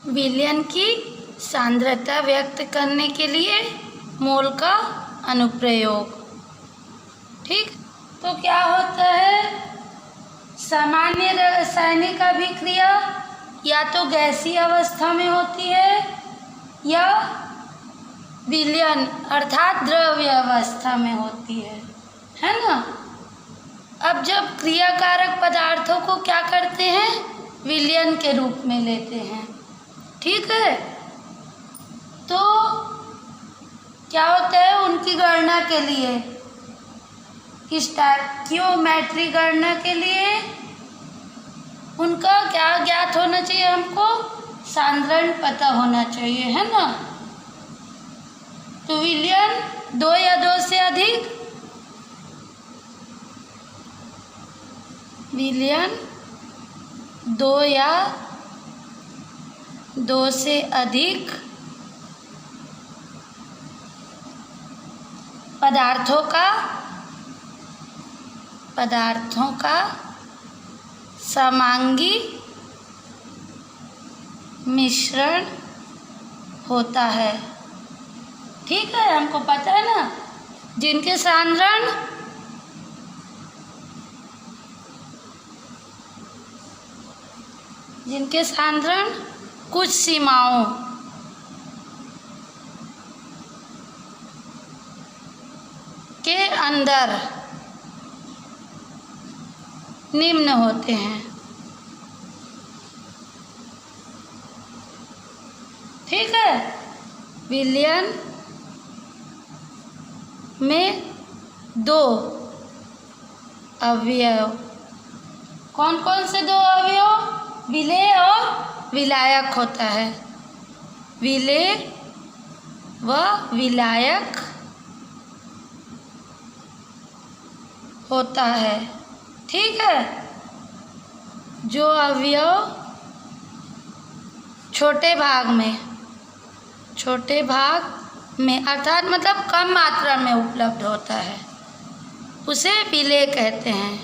विलयन की सांद्रता व्यक्त करने के लिए मोल का अनुप्रयोग। ठीक, तो क्या होता है, सामान्य रासायनिक अभिक्रिया या तो गैसीय अवस्था में होती है या विलयन अर्थात द्रव्य अवस्था में होती है ना। अब जब क्रियाकारक पदार्थों को क्या करते हैं, विलयन के रूप में लेते हैं। ठीक है, तो क्या होता है, उनकी गणना के लिए, स्टोइकियोमेट्री गणना के लिए उनका क्या ज्ञात होना चाहिए, हमको सांद्रण पता होना चाहिए, है ना। तो विलयन 2 या 2 से अधिक, विलयन 2 या 2 से अधिक पदार्थों का समांगी मिश्रण होता है। ठीक है, हमको पता है ना, जिनके सांद्रण कुछ सीमाओं के अंदर निम्न होते हैं। ठीक है, विलयन में 2 अवयव, कौन कौन से 2 अवयव, विलेय और विलायक होता है। विलेय व विलायक होता है। ठीक है, जो अवयव छोटे भाग में अर्थात मतलब कम मात्रा में उपलब्ध होता है, उसे विलेय कहते हैं,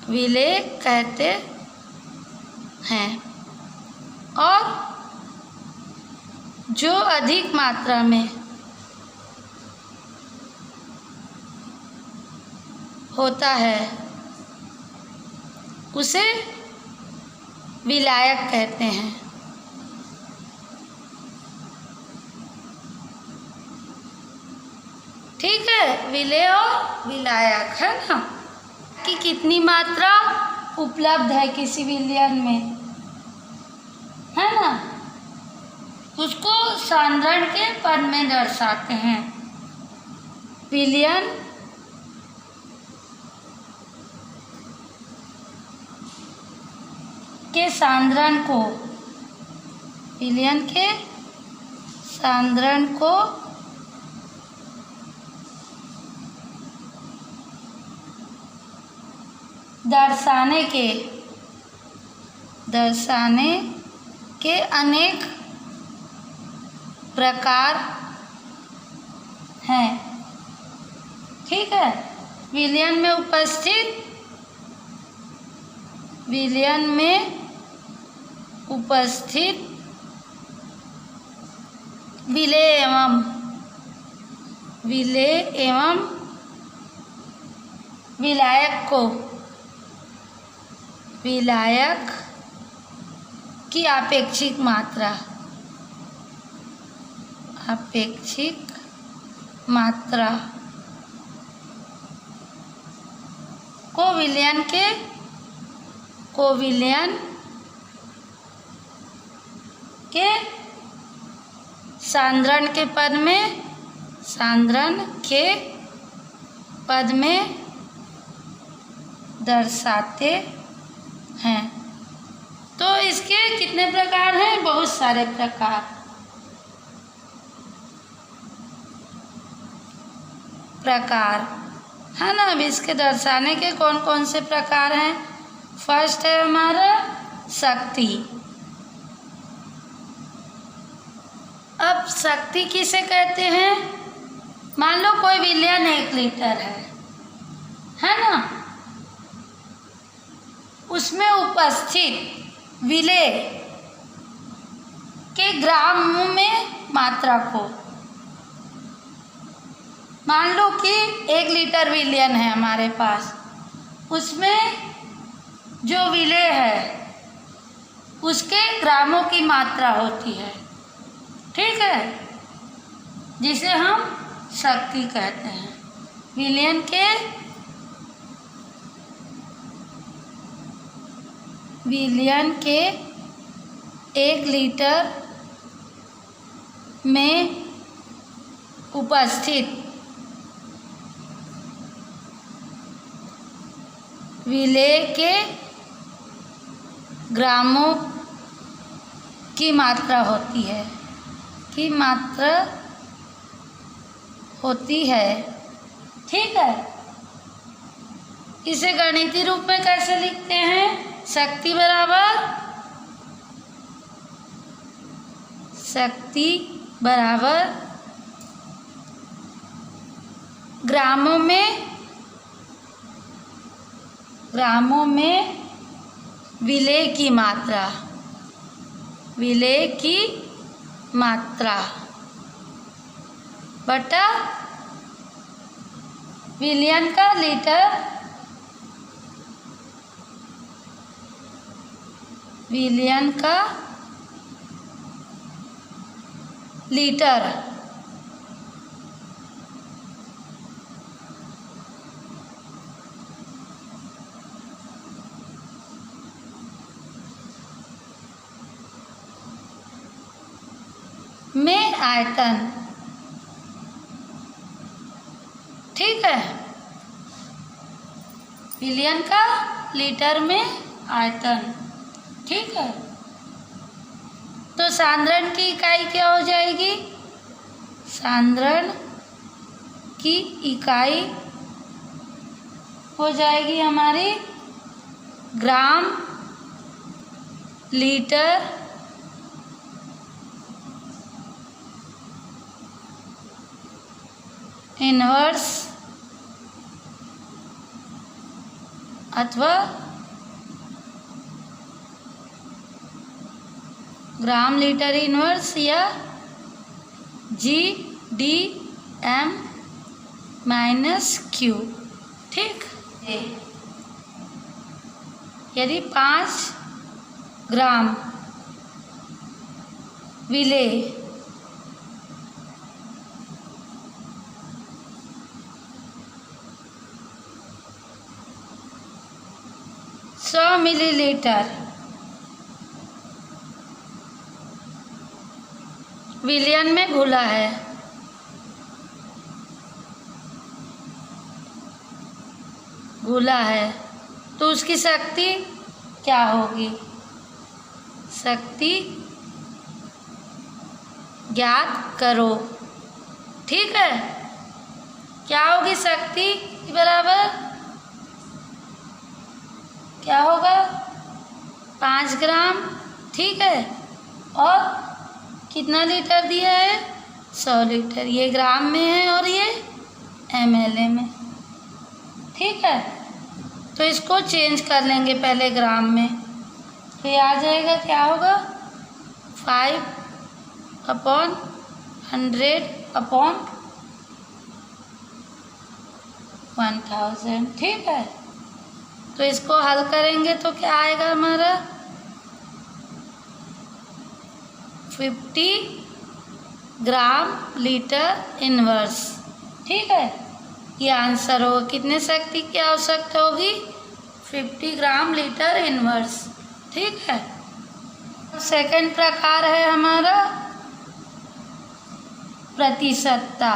विलेय कहते हैं। और जो अधिक मात्रा में होता है उसे विलायक कहते हैं। ठीक है, विलेय और विलायक, है ना, कि कितनी मात्रा उपलब्ध है किसी विलयन में, है ना, उसको सांद्रण के पद में दर्शाते हैं। विलयन के सांद्रण को दर्शाने के अनेक प्रकार हैं। ठीक है, विलयन में उपस्थित विलेय एवं विलायक की आपेक्षिक मात्रा को विलयन के सांद्रण के पद में दर्शाते हैं। तो इसके कितने प्रकार हैं, बहुत सारे प्रकार है ना। अब इसके दर्शाने के कौन कौन से प्रकार हैं। फर्स्ट है हमारा शक्ति। अब शक्ति किसे कहते हैं, मान लो कोई विलयन 1 लीटर है ना, उसमें उपस्थित विलेय के ग्राम में मात्रा को, मान लो कि 1 लीटर विलयन है हमारे पास, उसमें जो विलेय है उसके ग्रामों की मात्रा होती है, ठीक है, जिसे हम शक्ति कहते हैं। विलयन के 1 लीटर में उपस्थित विलेय के ग्रामों की मात्रा होती है, ठीक है। इसे गणितीय रूप में कैसे लिखते हैं? शक्ति बराबर ग्रामों में विलेय की मात्रा बटा विलयन का लीटर में आयतन, ठीक है। विलयन का लीटर में आयतन, ठीक है। तो सांद्रण की इकाई क्या हो जाएगी? सांद्रण की इकाई हो जाएगी हमारी ग्राम लीटर इनवर्स अथवा ग्राम लीटर इनवर्स या GDM - Q, ठीक। यदि 5 ग्राम विलेय 100 मिलीलीटर विलयन में घुला है तो उसकी शक्ति क्या होगी? शक्ति ज्ञात करो, ठीक है। क्या होगी शक्ति बराबर? क्या होगा? 5 ग्राम, ठीक है। और कितना लीटर दिया है? 100 लीटर। ये ग्राम में है और ये ml में, ठीक है। तो इसको चेंज कर लेंगे पहले ग्राम में, तो ये आ जाएगा, क्या होगा? 5/100/1000, ठीक है। तो इसको हल करेंगे तो क्या आएगा हमारा? 50 ग्राम लीटर इनवर्स, ठीक है। ये आंसर होगा। कितने शक्ति की आवश्यकता होगी? 50 ग्राम लीटर इनवर्स, ठीक है। सेकंड प्रकार है हमारा प्रतिशतता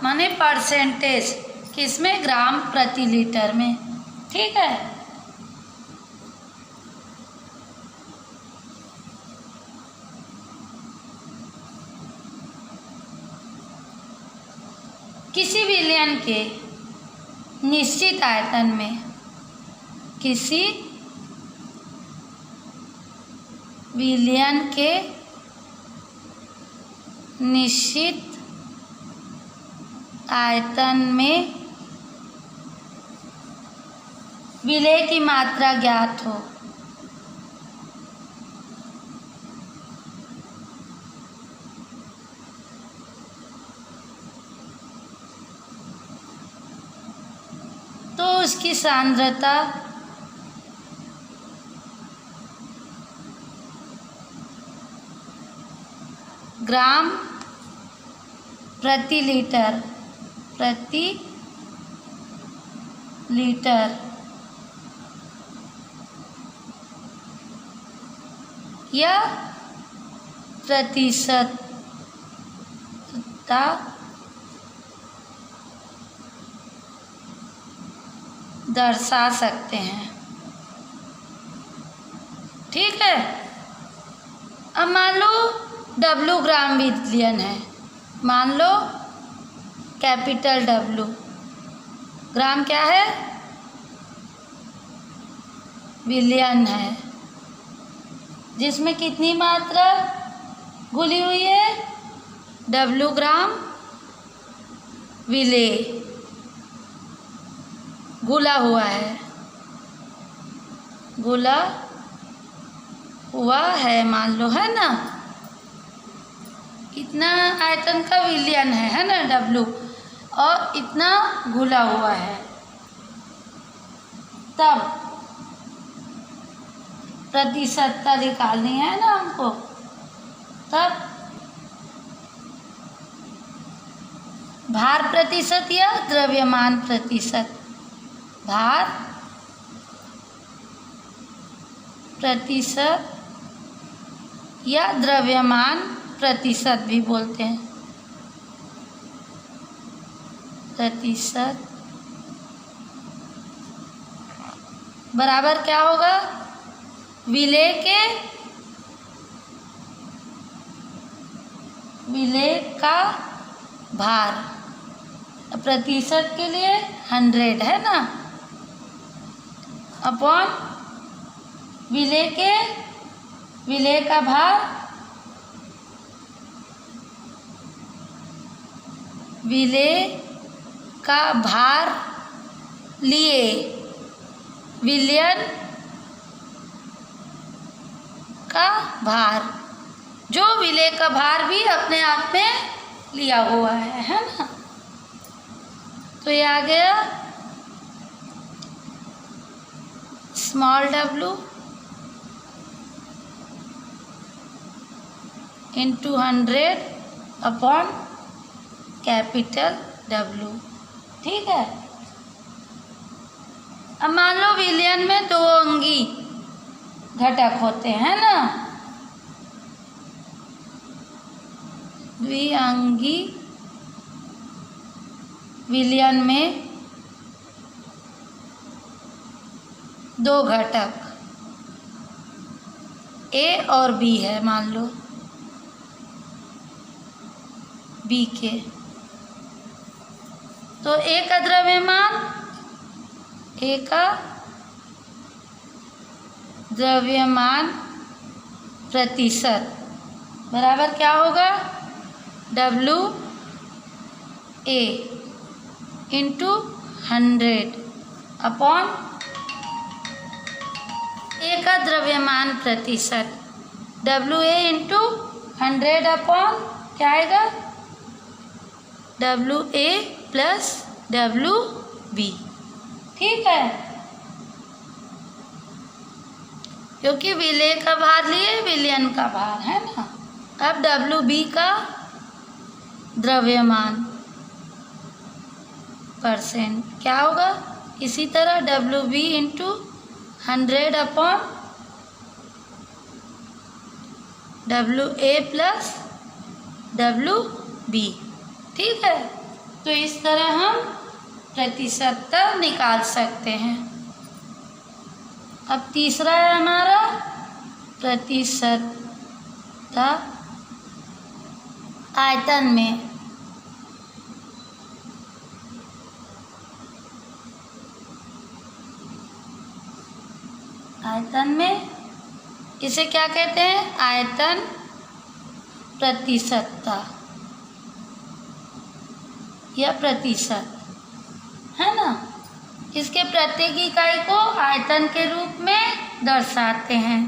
माने परसेंटेज, किसमें? ग्राम प्रति लीटर में, ठीक है। किसी विलयन के निश्चित आयतन में, किसी विलयन के निश्चित आयतन में विलेय की मात्रा ज्ञात हो, जिसकी सांद्रता ग्राम प्रति लीटर या प्रतिशतता दर्शा सकते हैं। ठीक है। अब मान लो W ग्राम विलियन है, मान लो कैपिटल W, ग्राम क्या है, विलियन है, जिसमें कितनी मात्रा घुली हुई है, W ग्राम विलेय घुला हुआ है, घुला हुआ है मान लो, है ना। इतना आयतन का विलियन है ना W, और इतना घुला हुआ है। तब प्रतिशतता निकालनी है ना हमको। तब भार प्रतिशत या द्रव्यमान प्रतिशत, भार प्रतिशत या द्रव्यमान प्रतिशत भी बोलते हैं, प्रतिशत बराबर क्या होगा, विलेय का भार, प्रतिशत के लिए 100 है ना, अपॉन विलेय का भार, विलेय का भार लिए विलियन का भार, जो विलेय का भार भी अपने आप में लिया हुआ है ना। तो ये आ गया small w into 100 upon capital W। ठीक है। अब मान लो विलियन में 2 अंगी घटक होते हैं ना, द्विअंगी विलियन में 2 घटक A और B है, मान लो B के, तो A का द्रव्यमान, A का द्रव्यमान प्रतिशत बराबर क्या होगा, W A into 100 upon A का द्रव्यमान प्रतिशत, W A इंटू 100 अपॉन क्या आएगा, W A plus W B। ठीक है, क्योंकि विलेय का भार लिए विलियन का भार है ना। अब W B का द्रव्यमान परसेंट क्या होगा, इसी तरह W B into 100 upon W A plus W B। ठीक है, तो इस तरह हम प्रतिशतता निकाल सकते हैं। अब तीसरा है हमारा प्रतिशतता आयतन में। आयतन में इसे क्या कहते हैं, आयतन प्रतिशतता या प्रतिशत, है ना। इसके प्रत्येक इकाई को आयतन के रूप में दर्शाते हैं।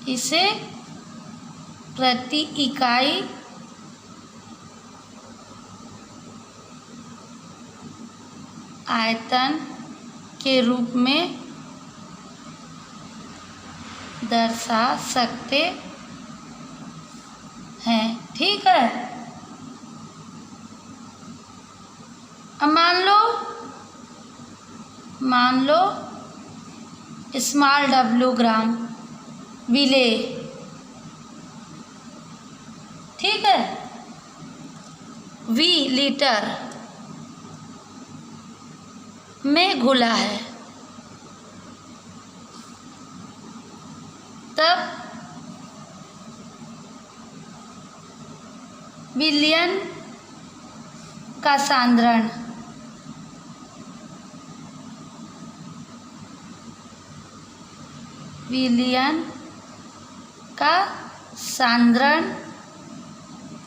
इसे प्रति इकाई आयतन के रूप में दर्शा सकते हैं। ठीक है। अब मान लो स्मॉल w ग्राम विलेय, ठीक है, v लीटर में घुला है, तब विलयन का सांद्रण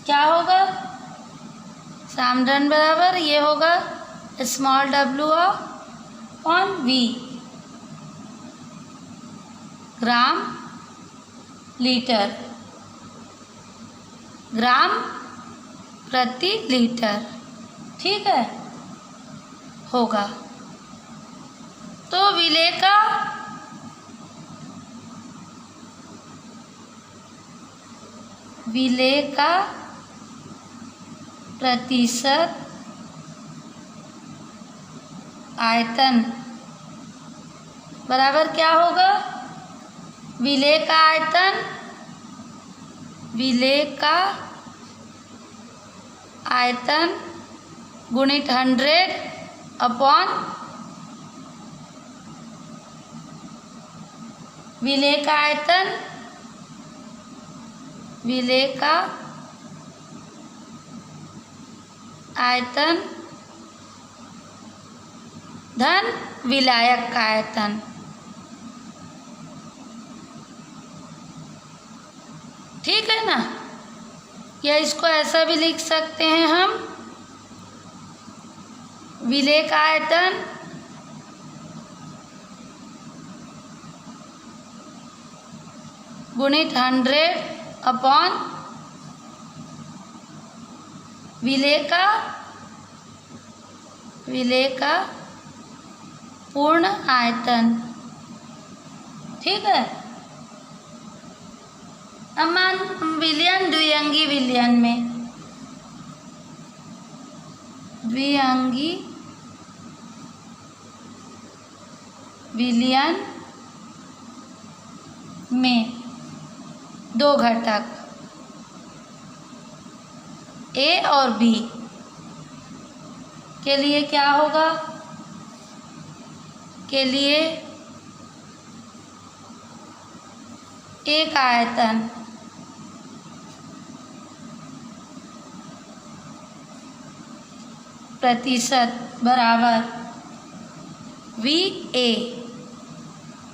क्या होगा? सांद्रण बराबर ये होगा स्मॉल w ऑन v ग्राम ग्राम प्रति लीटर। ठीक है, होगा। तो विलेय का प्रतिशत आयतन बराबर क्या होगा? विलेय का आयतन गुणित 100 अपॉन विलेय का आयतन धन विलायक का आयतन। ठीक है ना? या इसको ऐसा भी लिख सकते हैं हम, विलेय का आयतन गुणित 100 अपॉन विलेय का पूर्ण आयतन। ठीक है। अब मान विलयन द्विअंगी विलयन में, द्विअंगी विलयन में दो घटक A और B के लिए क्या होगा? के लिए एक आयतन प्रतिशत बराबर VA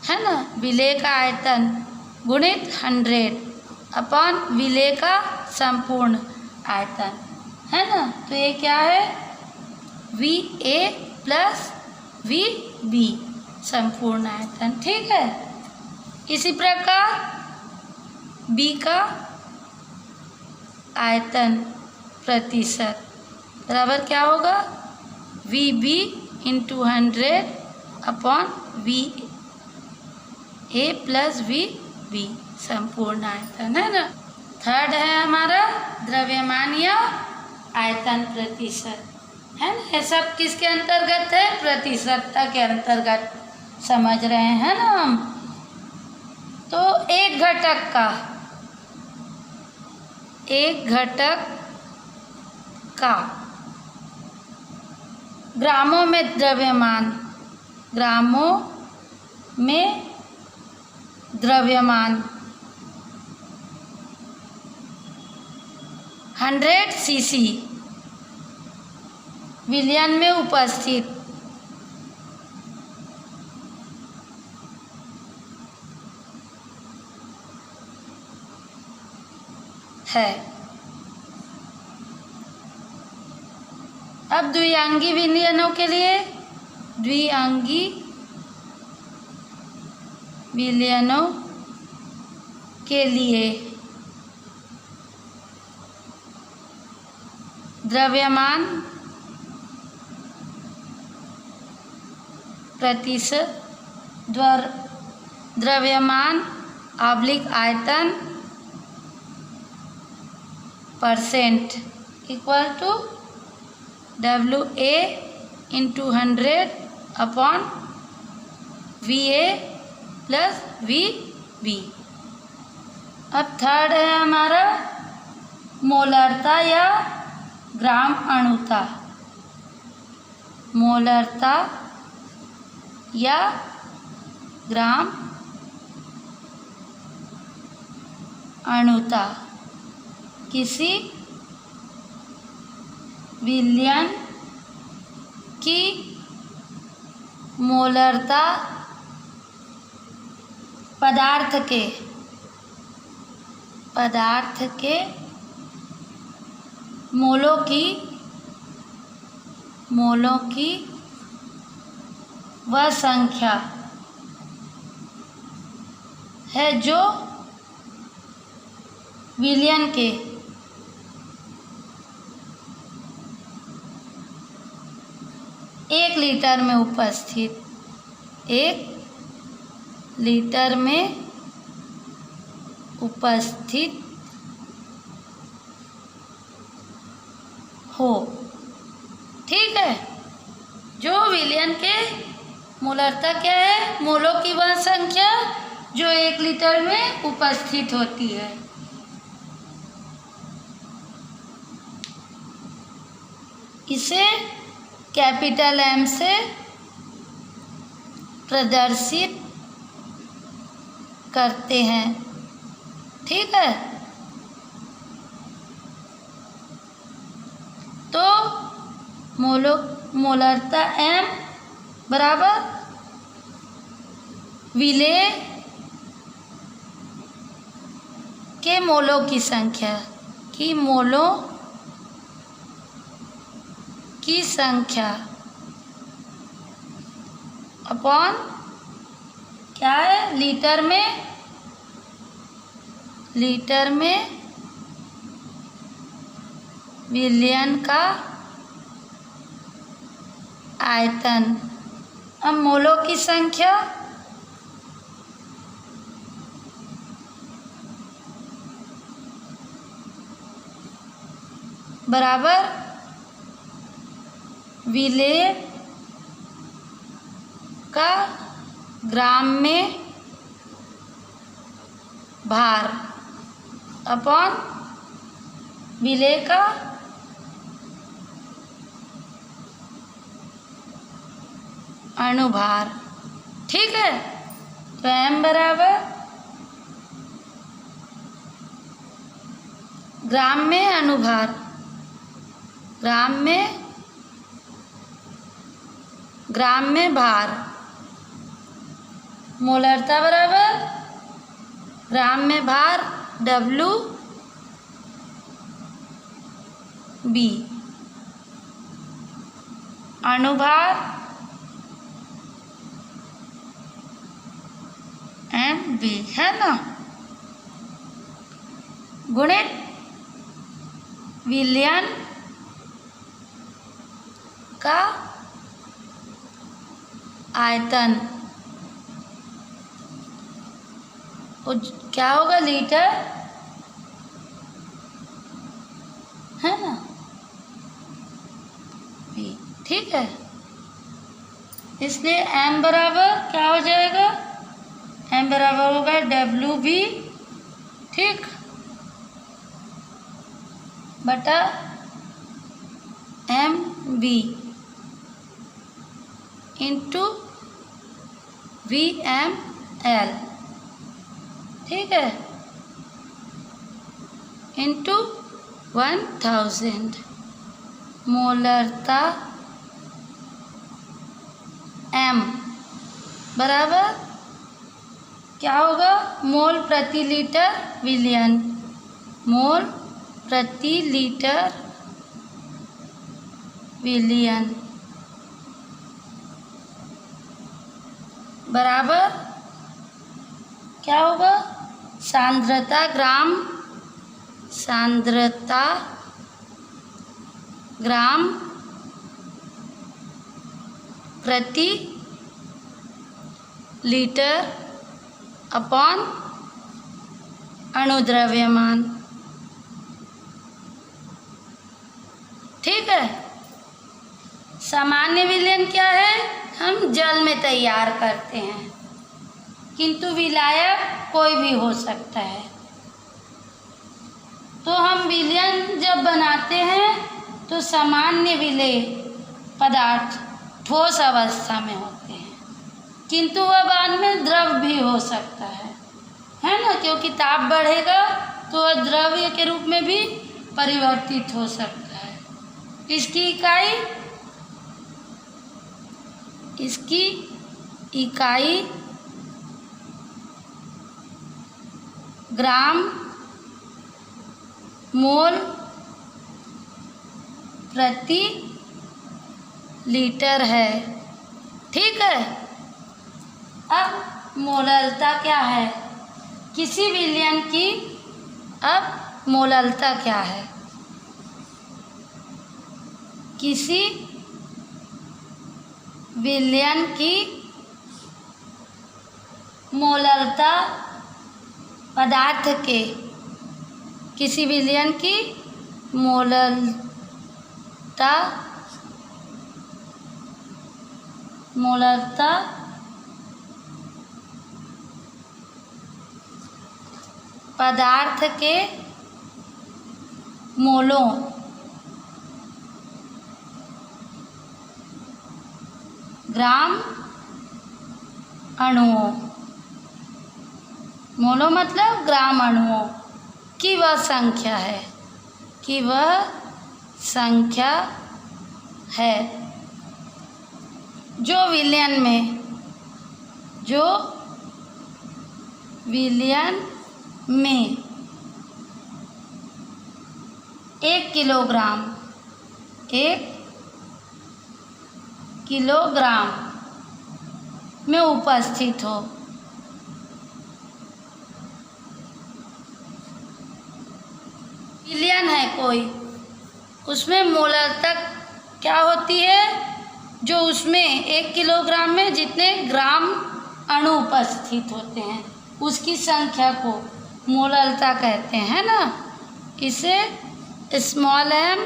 है ना, विलेय का आयतन गुणित 100 अपॉन विलेय का संपूर्ण आयतन, है ना। तो ये क्या है? VA प्लस VB संपूर्ण आयतन। ठीक है। इसी प्रकार B का आयतन प्रतिशत बराबर क्या होगा? VB into 100 upon VA plus VB संपूर्ण आयतन, है ना। थर्ड है हमारा द्रव्यमान या आयतन प्रतिशत, है ना। ये सब किसके अंतर्गत है? प्रतिशतता के अंतर्गत समझ रहे हैं ना हम। तो एक घटक का ग्रामों में द्रव्यमान 100 cc विलयन में उपस्थित है। अब द्विअंगी विलयनों के लिए, द्विअंगी विलयनों के लिए द्रव्यमान प्रतिशत द्रव्यमान आयतन percent equal to WA into 100/VA plus VB। अब थर्ड है हमारा मोलरता या ग्राम अणुता। मोलरता या ग्राम अणुता किसी विलयन की मोलरता पदार्थ के मोलों की वह संख्या है जो विलयन के एक लीटर में उपस्थित हो। ठीक है, जो विलयन के मोलरता क्या है? मोलों की वह संख्या जो 1 लीटर में उपस्थित होती है। इसे कैपिटल M से प्रदर्शित करते हैं। ठीक है, तो मोलरता M बराबर विलेय के मोलों की संख्या अपॉन क्या है? लीटर में विलयन का आयतन। अब मोलों की संख्या बराबर विलेय का ग्राम में भार अपॉन विलेय का अणुभार। ठीक है, तो M बराबर ग्राम में अणुभार, ग्राम में भार। मोलरता बराबर ग्राम में भार WB, अणुभार MB है ना, गुणित विलयन का आयतन। क्या होगा? लीटर है ना, ठीक है। इसलिए M बराबर क्या हो जाएगा? M बराबर होगा WB, ठीक, बटा MB इंटू VML, ठीक है, इंटू 1000। मोलरता M बराबर क्या होगा? मोल प्रति लीटर विलयन, मोल प्रति लीटर विलयन बराबर क्या होगा? सांद्रता ग्राम प्रति लीटर अपॉन अणुद्रव्यमान। ठीक है। सामान्य विलयन क्या है? हम जल में तैयार करते हैं, किंतु विलायक कोई भी हो सकता है। तो हम विलयन जब बनाते हैं तो सामान्य विलेय पदार्थ ठोस अवस्था में होते हैं, किंतु वह बाद में द्रव भी हो सकता है ना, क्योंकि ताप बढ़ेगा तो वह द्रव्य के रूप में भी परिवर्तित हो सकता है। इसकी इकाई ग्राम मोल प्रति लीटर है। ठीक है। अब मोललता क्या है किसी विलयन की? अब मोललता क्या है? किसी विलयन की मोललता पदार्थ के, किसी विलयन की मोललता पदार्थ के मोलों ग्राम अणुओं, मोलो मतलब ग्राम अणुओं की वह संख्या है, जो विलयन में 1 किलोग्राम में उपस्थित हो। विलयन है कोई, उसमें मोललता क्या होती है? जो उसमें 1 किलोग्राम में जितने ग्राम अणु उपस्थित होते हैं उसकी संख्या को मोललता कहते हैं ना। इसे स्मॉल m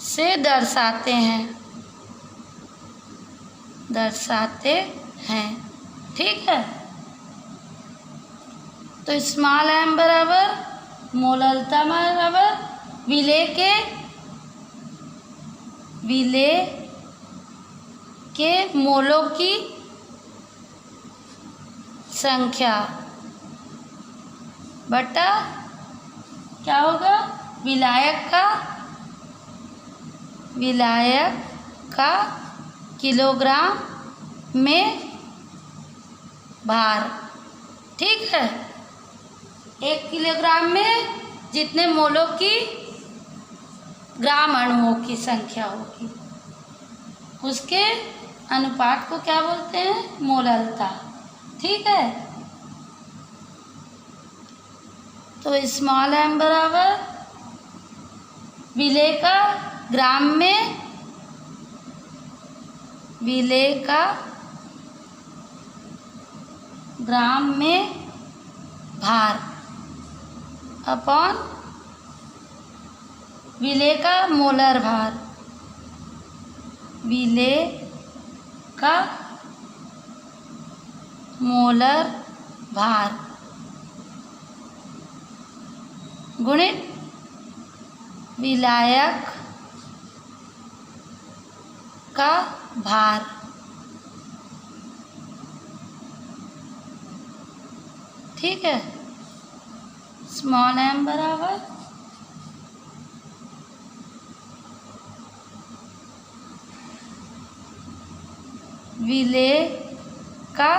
से दर्शाते हैं। ठीक है। तो स्मॉल m बराबर मोललता बराबर विलेय के मोलों की संख्या बटा क्या होगा? विलायक का किलोग्राम में भार। ठीक है। 1 किलोग्राम में जितने मोलों की ग्राम अणुओं की संख्या होगी उसके अनुपात को क्या बोलते हैं? मोललता। ठीक है। तो स्मॉल m बराबर विलेय का ग्राम में भार अपॉन विलेय का मोलर भार, विलेय का मोलर भार गुणित विलायक का भार। ठीक है। स्मॉल m बराबर विलेय का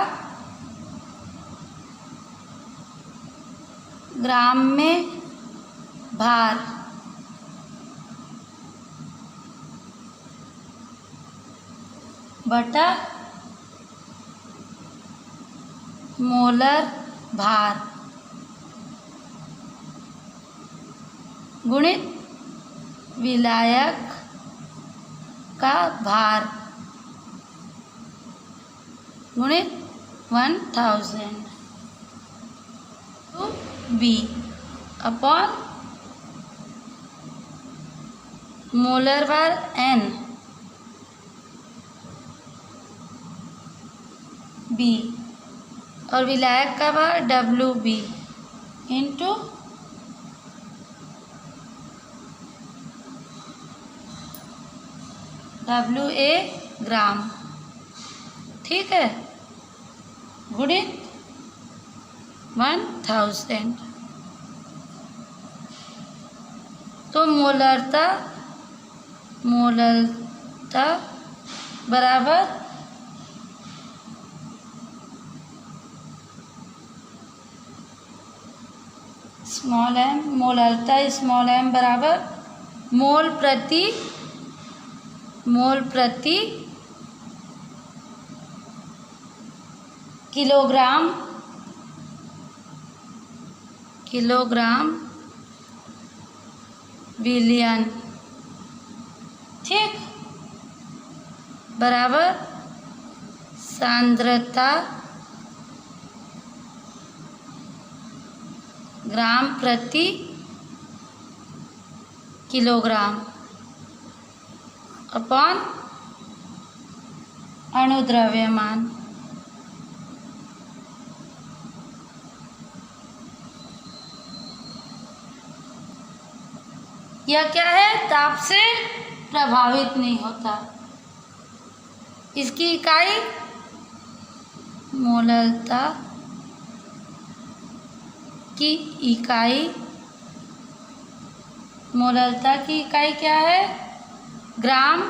ग्राम में भार बटा मोलर भार गुणित विलायक का भार। गुणित 1000 तो B अपॉन मोलर भार N B और विलायक का भार WB इंटू WA ग्राम, ठीक है, गुणित 1000। तो मोलरता बराबर स्मॉल m, मोलरता स्मॉल m बराबर मोल प्रति किलोग्राम विलियन, ठीक, बराबर सांद्रता ग्राम प्रति किलोग्राम अपॉन अणुद्रव्यमान। यह क्या है, ताप से प्रभावित नहीं होता। इसकी इकाई मोलरता की इकाई क्या है, ग्राम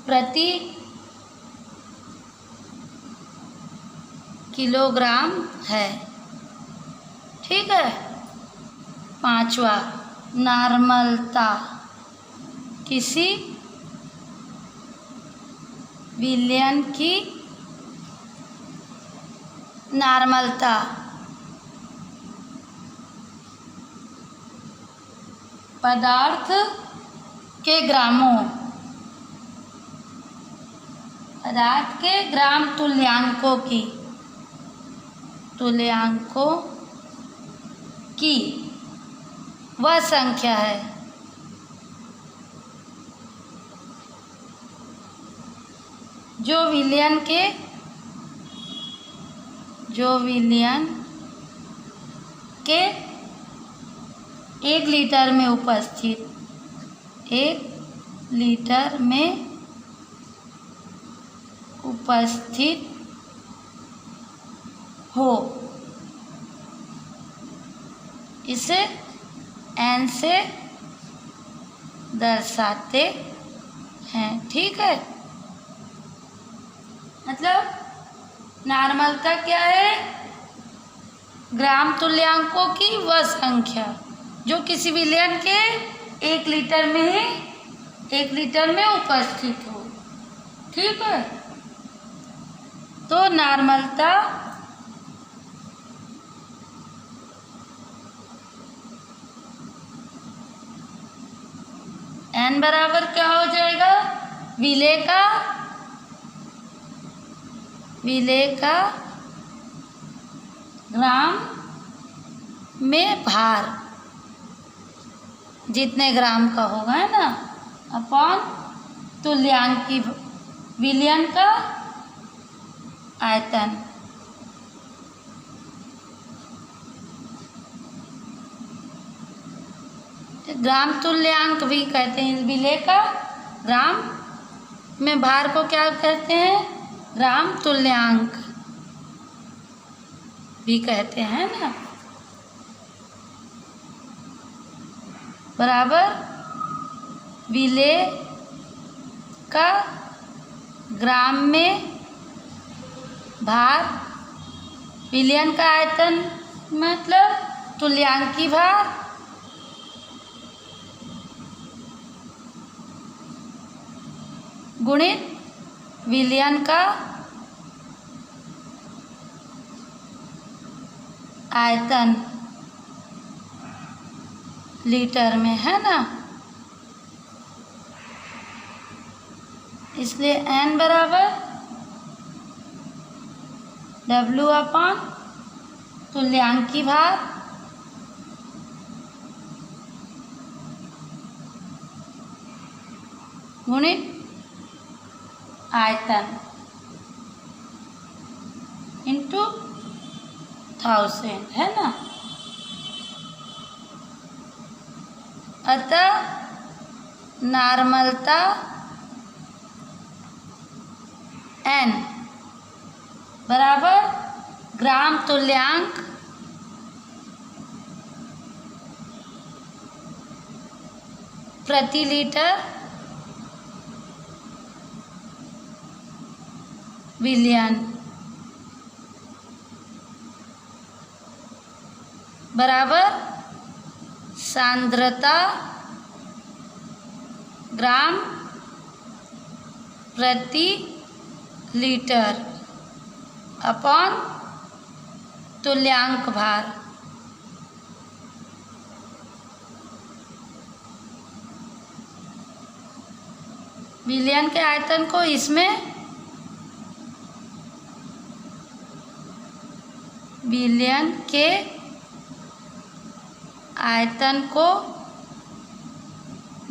प्रति किलोग्राम है, ठीक है। 5वां नॉर्मलता, किसी विलयन की नॉर्मलता पदार्थ के ग्राम तुल्यांकों की वह संख्या है जो विलयन के 1 लीटर में उपस्थित हो। इसे N से दर्शाते हैं, ठीक है। मतलब नॉर्मलता क्या है, ग्राम तुल्यांकों की वह संख्या जो किसी विलयन के 1 लीटर में उपस्थित हो, ठीक है। तो नॉर्मलता N बराबर क्या हो जाएगा, विलेय का ग्राम में भार, जितने ग्राम का होगा, है ना, अपॉन तुल्यांकी विलयन का आयतन। ग्राम तुल्यांक भी कहते हैं, विलेय का ग्राम में भार को क्या कहते हैं, ग्राम तुल्यांक भी कहते हैं ना, बराबर विलेय का ग्राम में भार, विलयन का आयतन मतलब तुल्यांकी भार, गुणित विलयन का आयतन लीटर में, है ना। इसलिए n बराबर W अपॉन तुल्यांकी भार गुणित आयतन इंटू 1000 है ना। अतः नार्मलता n बराबर ग्राम तुल्यांक प्रति लीटर विलयन बराबर सांद्रता ग्राम प्रति लीटर अपॉन तुल्यांक भार। विलयन के आयतन को इसमें विलयन के आयतन को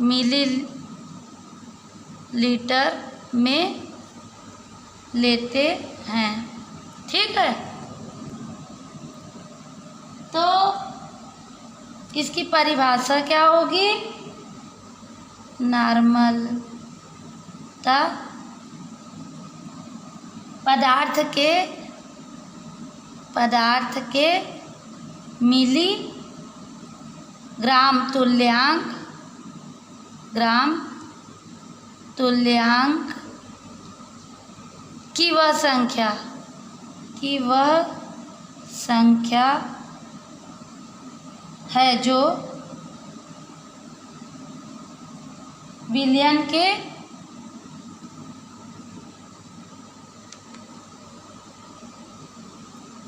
मिलीलीटर में लेते हैं। ठीक है, तो इसकी परिभाषा क्या होगी? नार्मलता पदार्थ के मिली ग्राम तुल्यांक की वह संख्या है जो विलयन के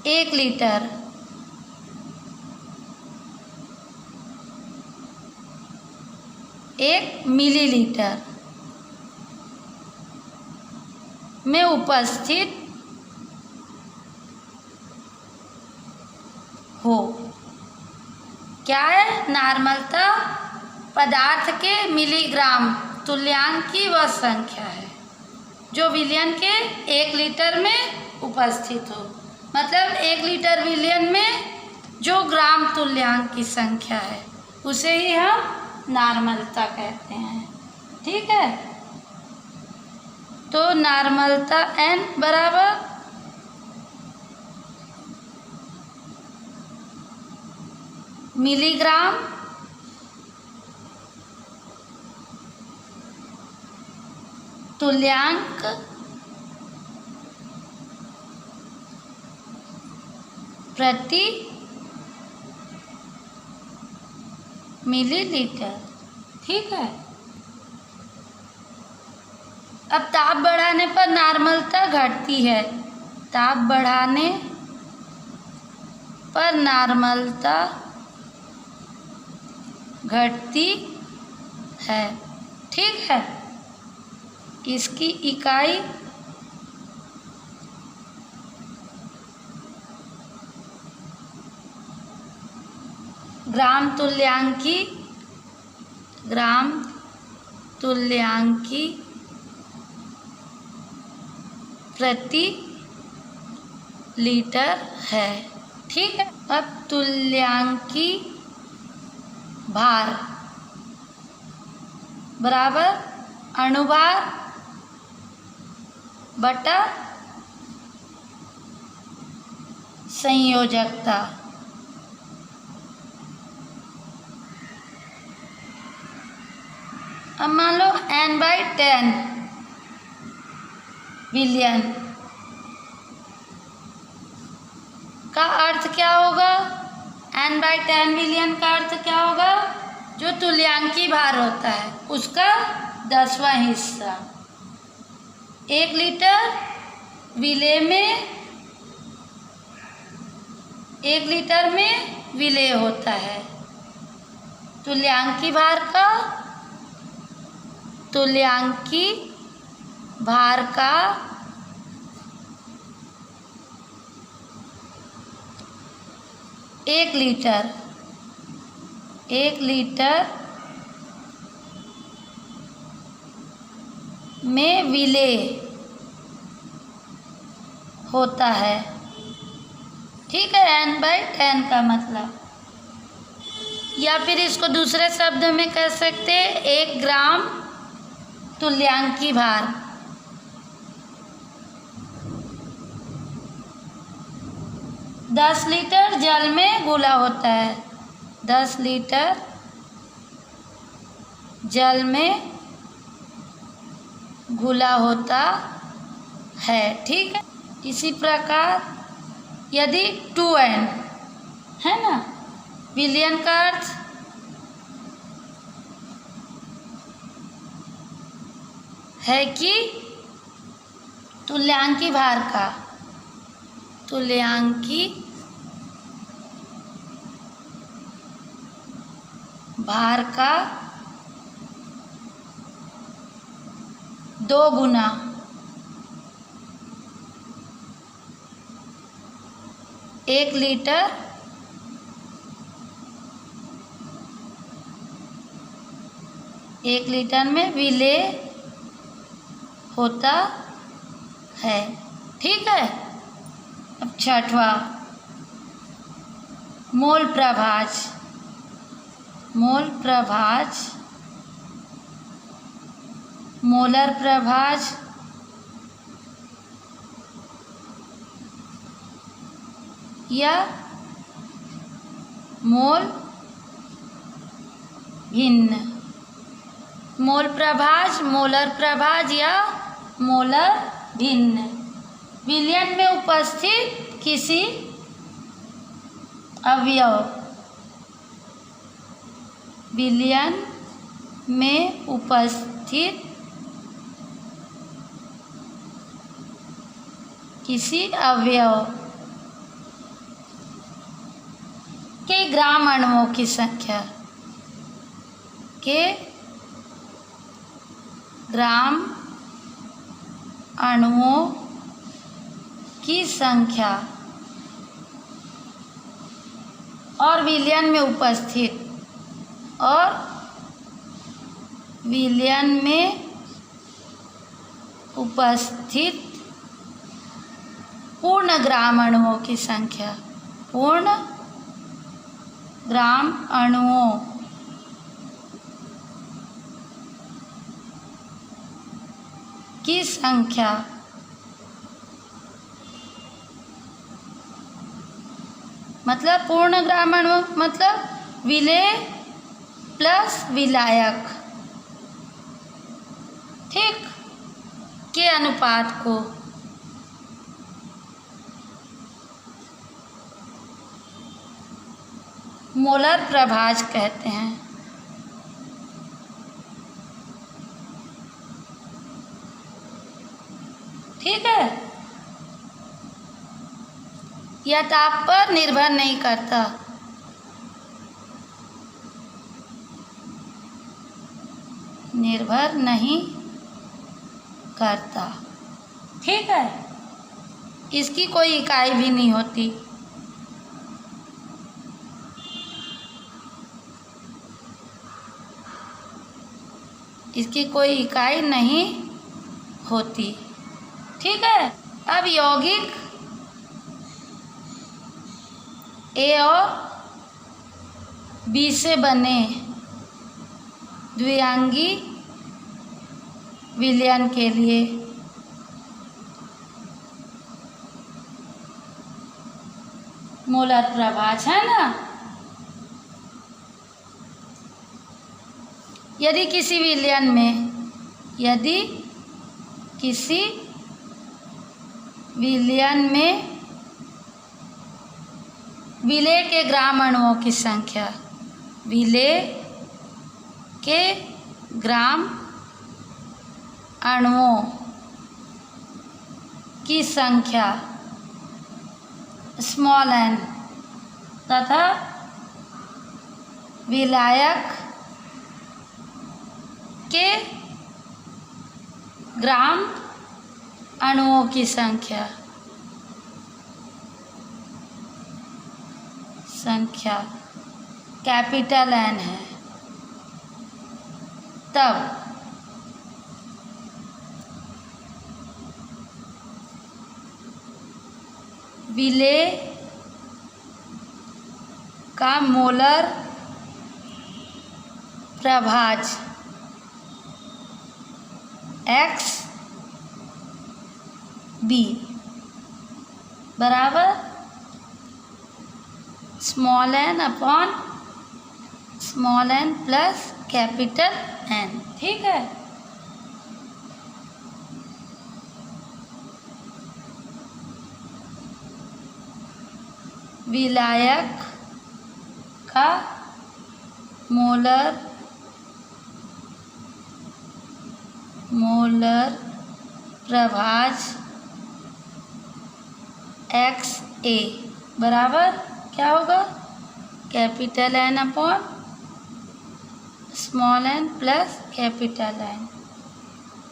एक लीटर एक मिलीलीटर में उपस्थित हो। क्या है? नार्मलता पदार्थ के मिलीग्राम तुल्यांक की वह संख्या है जो विलयन के 1 लीटर में उपस्थित हो। मतलब 1 लीटर विलयन में जो ग्राम तुल्यांक की संख्या है उसे ही हम नार्मलता कहते हैं। ठीक है, तो नार्मलता n बराबर मिलीग्राम तुल्यांक प्रति मिलीलीटर। ठीक है, अब ताप बढ़ाने पर नार्मलता घटती है। ताप बढ़ाने पर नार्मलता घटती है। ठीक है, इसकी इकाई ग्राम तुल्यांकी प्रति लीटर है। ठीक है, अब तुल्यांकी भार बराबर अणुभार बटा संयोजकता। अब मान लो n/10 विलयन का अर्थ क्या होगा? n/10 विलयन का अर्थ क्या होगा? जो तुल्यांकी भार होता है उसका 10वां हिस्सा। 1 लीटर विलय में 1 लीटर में विलय होता है। तुल्यांकी भार का तुल्यांकी भार का एक लीटर में विलेय होता है। ठीक है, n/10 का मतलब। या फिर इसको दूसरे शब्द में कह सकते हैं 1 ग्राम तुल्यांकी भार। दस लीटर जल में घुला होता है। 10 लीटर जल में घुला होता है। ठीक है, इसी प्रकार यदि 2n है ना, विलियन का अर्थ है कि तुल्यांकी भार का, तुल्यांकी भार का 2 गुना। एक लीटर में विलेय होता है। ठीक है, अब छठवां, मोल प्रभाज। मोल प्रभाज, मोलर प्रभाज या मोल भिन्न। मोल प्रभाज, मोलर प्रभाज या मोलर भिन्न विलयन में उपस्थित किसी अवयव, विलयन में उपस्थित किसी अवयव के ग्राम अणुओं की संख्या, के ग्राम अणुओं की संख्या और विलयन में उपस्थित, और विलयन में उपस्थित पूर्ण ग्राम अणुओं की संख्या, पूर्ण ग्राम अणुओं की संख्या मतलब पूर्ण ग्राम अणु मतलब विलेय प्लस विलायक, ठीक, के अनुपात को मोलर प्रभाज कहते हैं। ठीक है, यह ताप पर निर्भर नहीं करता। निर्भर नहीं करता। ठीक है, इसकी कोई इकाई भी नहीं होती। इसकी कोई इकाई नहीं होती। ठीक है, अब यौगिक ए और बी से बने द्विआंगी विलयन के लिए मोलर प्रभाज है ना। यदि किसी विलयन में, यदि किसी विलयन में विलेय के ग्राम अणुओं की संख्या, विलेय के ग्राम अणुओं की संख्या n तथा विलायक के ग्राम अणुओं की संख्या कैपिटल N है, तब विलेय का मोलर प्रभाज XB बराबर small n upon small n plus capital N। ठीक है, विलायक का मोलर प्रभाज XA बराबर क्या होगा, capital N upon small n plus capital N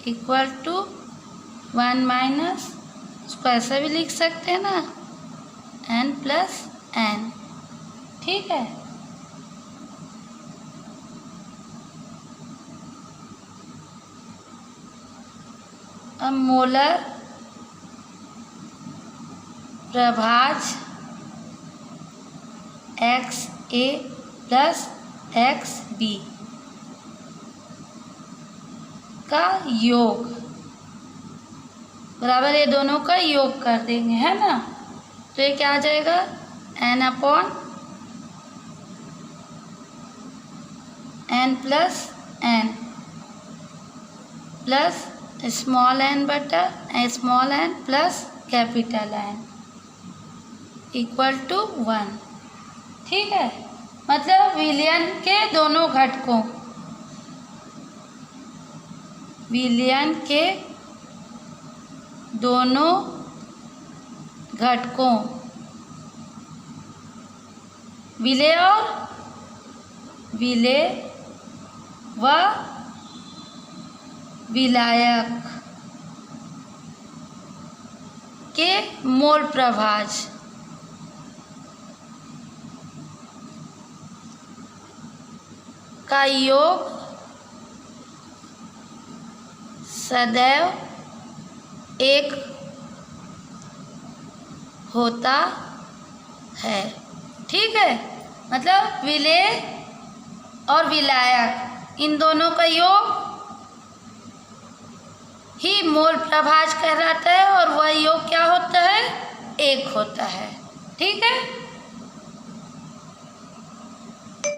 equal to 1 minus, उसको ऐसा भी लिख सकते हैं ना, n प्लस n। ठीक है, अब मोलर प्रभाज XA प्लस XB का योग बराबर ये दोनों का योग कर देंगे, है ना। तो ये क्या आ जाएगा, n upon n plus n plus small n बटा small n plus capital N equal to 1। ठीक है, मतलब विलयन के दोनों घटकों, विलयन के दोनों घटकों विलेय और विलेय व विलायक के मोल प्रभाज का योग सदैव एक होता है। ठीक है, मतलब विलेय और विलायक इन दोनों का योग ही मोल प्रभाज कहलाता है और वह योग क्या होता है, एक होता है। ठीक है।